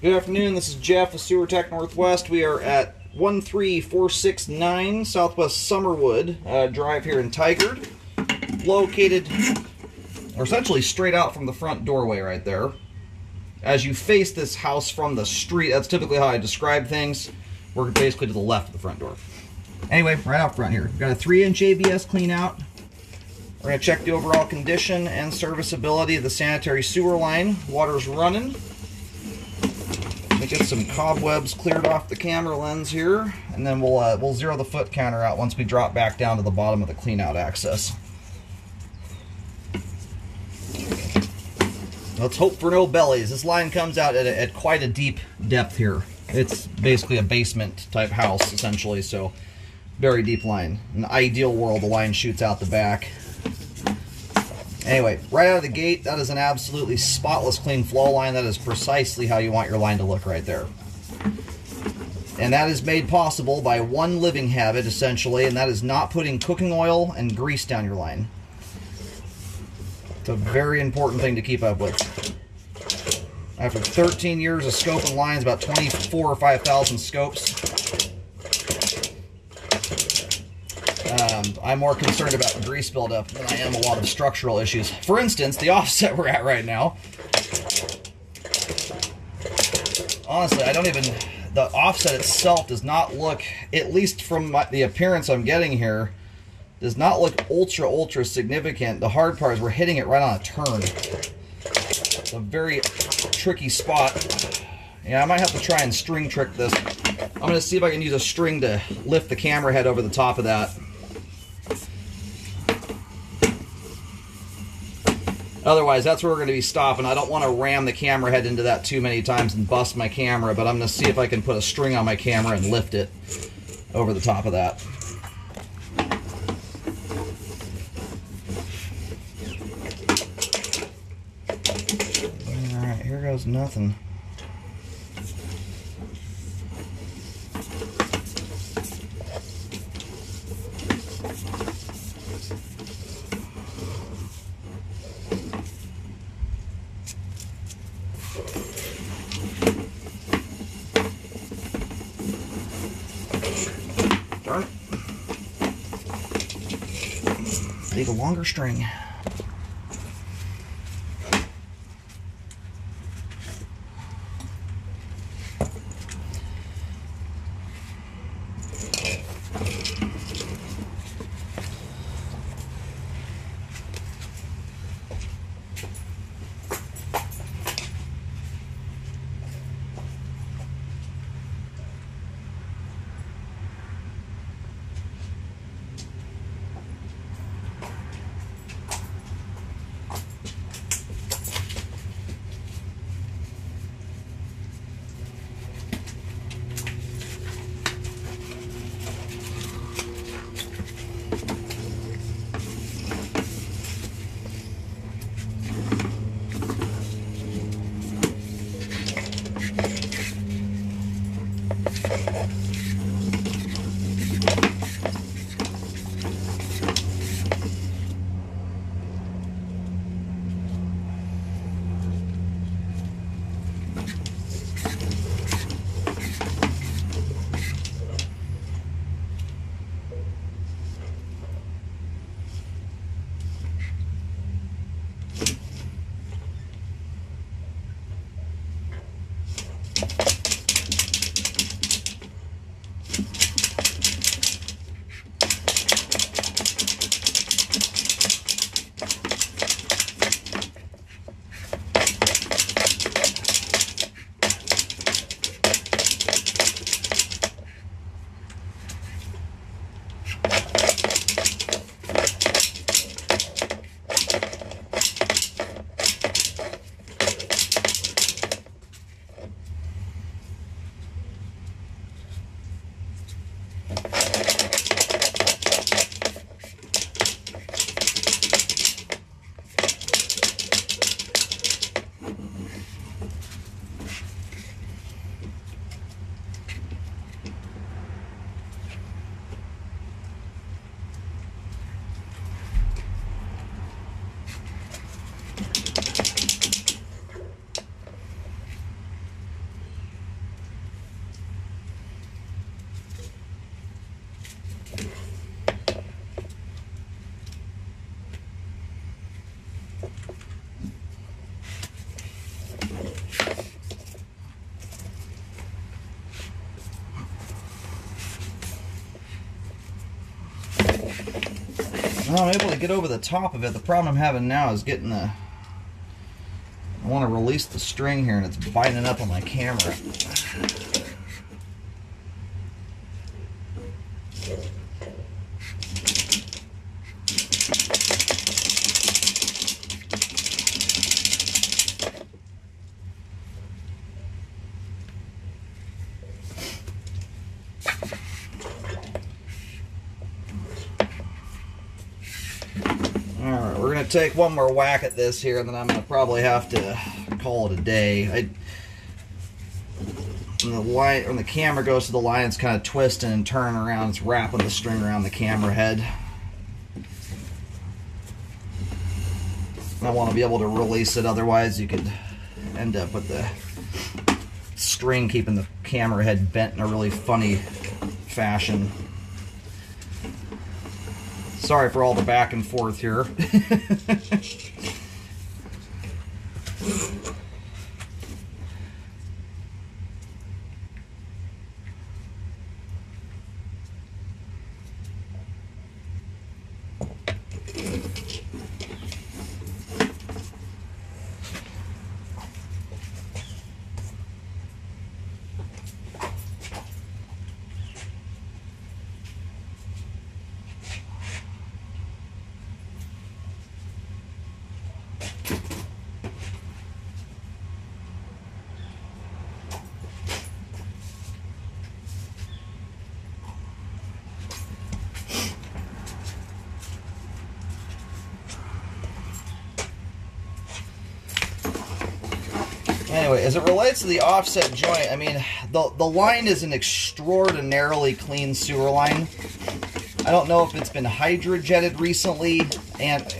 Good afternoon, this is Jeff with Sewer Tech Northwest. We are at 13469 Southwest Summerwood Drive here in Tigard. Located, or essentially straight out from the front doorway right there. As you face this house from the street, that's typically how I describe things. We're basically to the left of the front door. Anyway, right out front here. We've got a 3-inch ABS clean out. We're going to check the overall condition and serviceability of the sanitary sewer line. Water's running. Get some cobwebs cleared off the camera lens here, and then we'll zero the foot counter out once we drop back down to the bottom of the clean out access. Let's hope for no bellies. This line comes out at quite a deep depth here. It's basically a basement type house essentially, so very deep line. In the ideal world, the line shoots out the back. Anyway, right out of the gate, that is an absolutely spotless clean flow line. That is precisely how you want your line to look right there. And that is made possible by one living habit, essentially, and that is not putting cooking oil and grease down your line. It's a very important thing to keep up with. After 13 years of scoping lines, about 24 or 5,000 scopes, I'm more concerned about grease buildup than I am a lot of structural issues. For instance, the offset we're at right now. Honestly, the offset itself does not look, at least from the appearance I'm getting here, does not look ultra significant. The hard part is we're hitting it right on a turn. It's a very tricky spot. Yeah, I might have to try and string trick this. I'm going to see if I can use a string to lift the camera head over the top of that. Otherwise, that's where we're going to be stopping. I don't want to ram the camera head into that too many times and bust my camera, but I'm going to see if I can put a string on my camera and lift it over the top of that. Alright, here goes nothing. Darn it. Need a longer string. Well, I'm able to get over the top of it. The problem I'm having now is getting the... I want to release the string here and it's binding up on my camera. Alright, we're going to take one more whack at this here, and then I'm going to probably have to call it a day. When the camera goes to the line, it's kind of twisting and turning around. It's wrapping the string around the camera head. I want to be able to release it, otherwise you could end up with the string keeping the camera head bent in a really funny fashion. Sorry for all the back and forth here. Anyway, as it relates to the offset joint, I mean, the line is an extraordinarily clean sewer line. I don't know if it's been hydrojetted recently,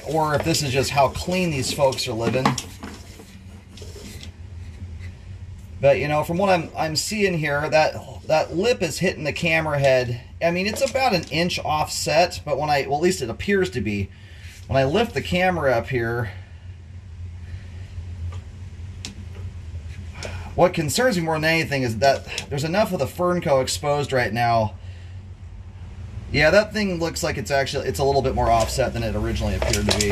or if this is just how clean these folks are living. But, you know, from what I'm seeing here, that lip is hitting the camera head. I mean, it's about an inch offset, but when well, at least it appears to be. When I lift the camera up here, what concerns me more than anything is that there's enough of the Fernco exposed right now. Yeah, that thing looks like it's a little bit more offset than it originally appeared to be.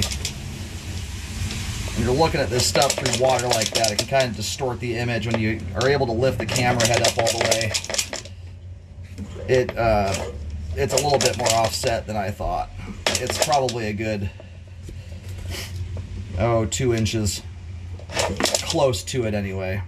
When you're looking at this stuff through water like that, it can kind of distort the image when you are able to lift the camera head up all the way. It's a little bit more offset than I thought. It's probably a good, 2 inches. Close to it anyway.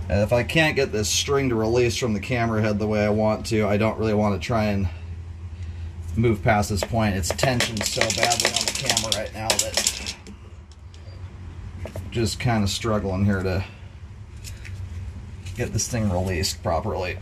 And if I can't get this string to release from the camera head the way I want to, I don't really want to try and move past this point. It's tensioned so badly on the camera right now that I'm just kind of struggling here to get this thing released properly.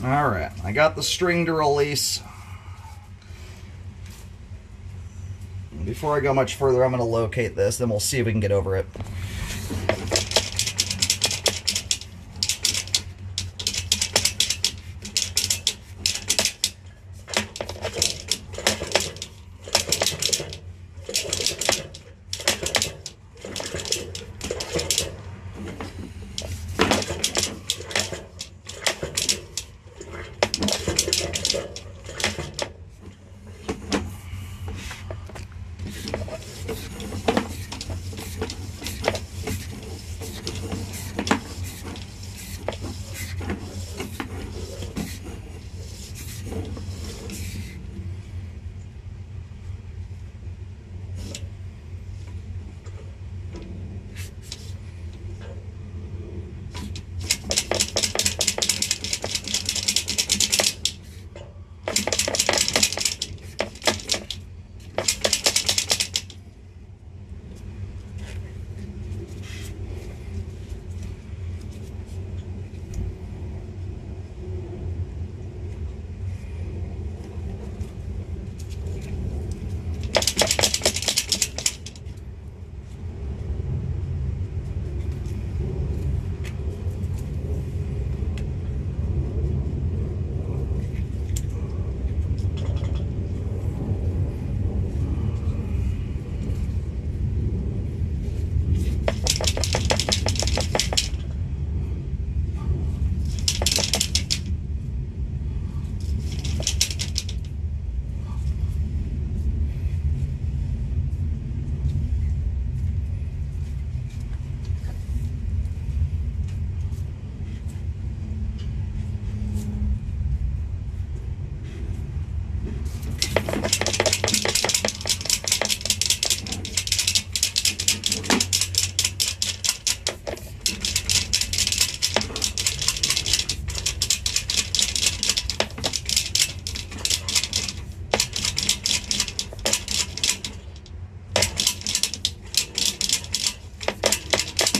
Alright, I got the string to release. Before I go much further, I'm going to locate this, then we'll see if we can get over it.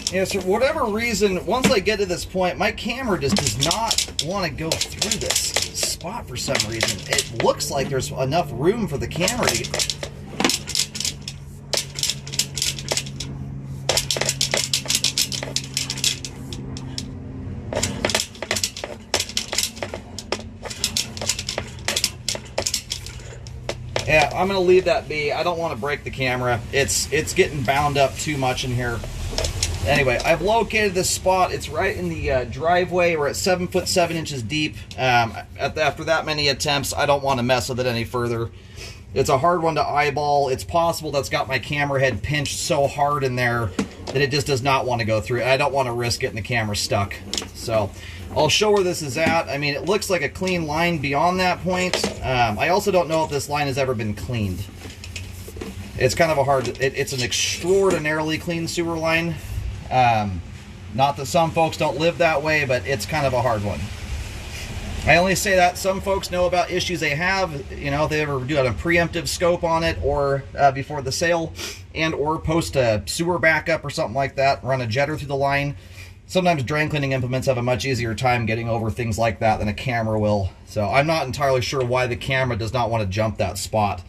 Yeah, so for whatever reason, once I get to this point, my camera just does not want to go through this spot for some reason. It looks like there's enough room for the camera to get... Yeah, I'm going to leave that be. I don't want to break the camera. It's getting bound up too much in here. Anyway, I've located this spot. It's right in the driveway. We're at 7 foot 7 inches deep. After that many attempts, I don't want to mess with it any further. It's a hard one to eyeball. It's possible that's got my camera head pinched so hard in there that it just does not want to go through. I don't want to risk getting the camera stuck. So I'll show where this is at. I mean, it looks like a clean line beyond that point. I also don't know if this line has ever been cleaned. It's kind of a hard... It's an extraordinarily clean sewer line. Not that some folks don't live that way, but it's kind of a hard one. I only say that some folks know about issues they have, you know, if they ever do a preemptive scope on it, or before the sale, and or post a sewer backup or something like that, run a jetter through the line. Sometimes drain cleaning implements have a much easier time getting over things like that than a camera will. So I'm not entirely sure why the camera does not want to jump that spot.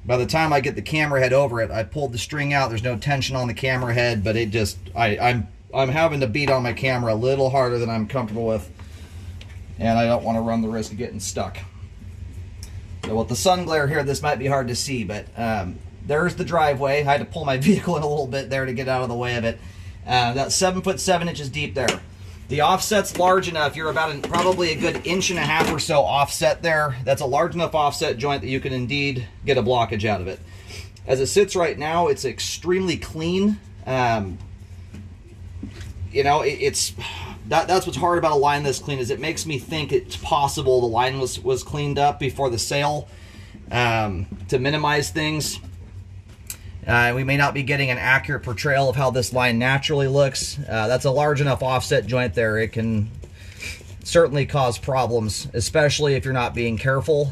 By the time I get the camera head over it, I pulled the string out. There's no tension on the camera head, but it just, I'm having to beat on my camera a little harder than I'm comfortable with. And I don't want to run the risk of getting stuck. So with the sun glare here, this might be hard to see, but there's the driveway. I had to pull my vehicle in a little bit there to get out of the way of it. That's 7 foot 7 inches deep there. The offset's large enough. You're about probably a good 1.5 inches or so offset there. That's a large enough offset joint that you can indeed get a blockage out of it. As it sits right now, it's extremely clean. You know, that's what's hard about a line this clean, is it makes me think it's possible the line was cleaned up before the sale to minimize things. We may not be getting an accurate portrayal of how this line naturally looks. That's a large enough offset joint there. It can certainly cause problems, especially if you're not being careful.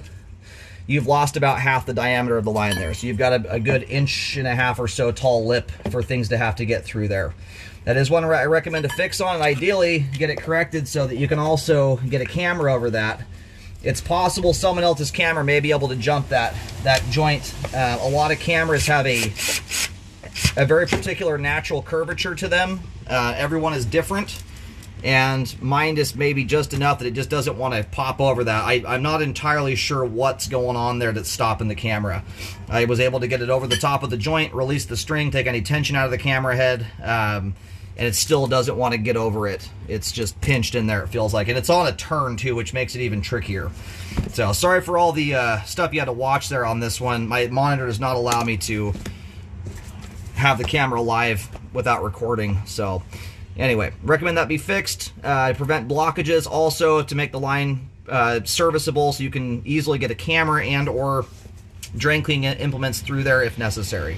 You've lost about half the diameter of the line there. So you've got a good 1.5 inches or so tall lip for things to have to get through there. That is one I recommend to fix on, and ideally get it corrected so that you can also get a camera over that. It's possible someone else's camera may be able to jump that joint. A lot of cameras have a very particular natural curvature to them. Everyone is different. and mine is maybe just enough that it just doesn't want to pop over that. I'm not entirely sure what's going on there that's stopping the camera. I was able to get it over the top of the joint, release the string, take any tension out of the camera head, and it still doesn't want to get over it. It's just pinched in there, it feels like. And it's on a turn, too, which makes it even trickier. So, sorry for all the stuff you had to watch there on this one. My monitor does not allow me to have the camera live without recording, so... Anyway, recommend that be fixed. Prevent blockages, also to make the line serviceable so you can easily get a camera and or drain cleaning implements through there if necessary.